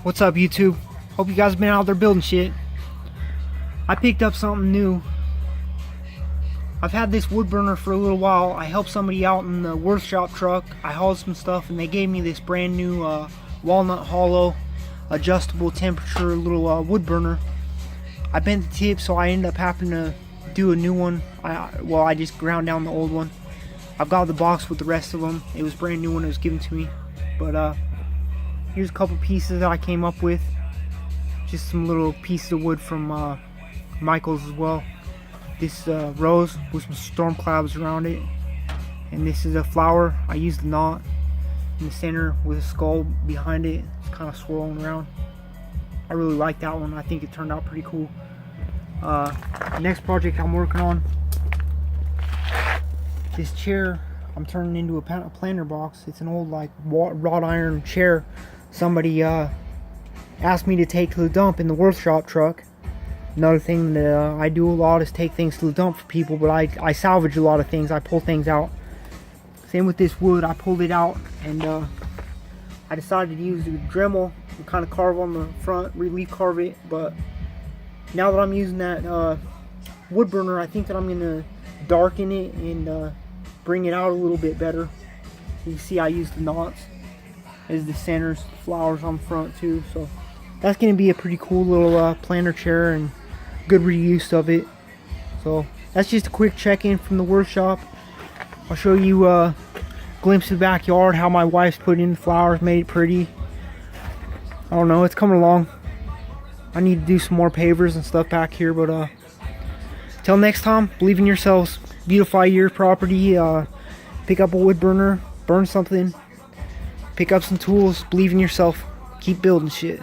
What's up, YouTube? Hope you guys been out there building shit. I picked up something new. I've had this wood burner for a little while. I helped somebody out in the workshop truck. I hauled some stuff and they gave me this brand new walnut hollow adjustable temperature little wood burner. I bent the tip, so I ended up having to do a new one. I just ground down the old one. I've got the box with the rest of them. It was brand new when it was given to me. But here's a couple pieces that I came up with. Just some little pieces of wood from Michael's as well. This rose with some storm clouds around it. And this is a flower. I used the knot in the center with a skull behind it. It's kind of swirling around. I really like that one. I think it turned out pretty cool. The next project I'm working on, this chair I'm turning into a planter box. It's an old like wrought iron chair somebody asked me to take to the dump in the workshop truck. Another thing that I do a lot is take things to the dump for people, but I salvage a lot of things. I pull things out. Same with this wood. I pulled it out and I decided to use the dremel and kind of carve on the front, relief carve it. But now that I'm using that wood burner, I think that I'm gonna darken it and bring it out a little bit better. You can see I used the knots as the centers, flowers on the front too. So that's gonna be a pretty cool little planter chair and good reuse of it. So that's just a quick check-in from the workshop. I'll show you a glimpse of the backyard, how my wife's put in the flowers, made it pretty. I don't know, it's coming along. I need to do some more pavers and stuff back here, but till next time, believe in yourselves, beautify your property, pick up a wood burner, burn something, pick up some tools, believe in yourself, keep building shit.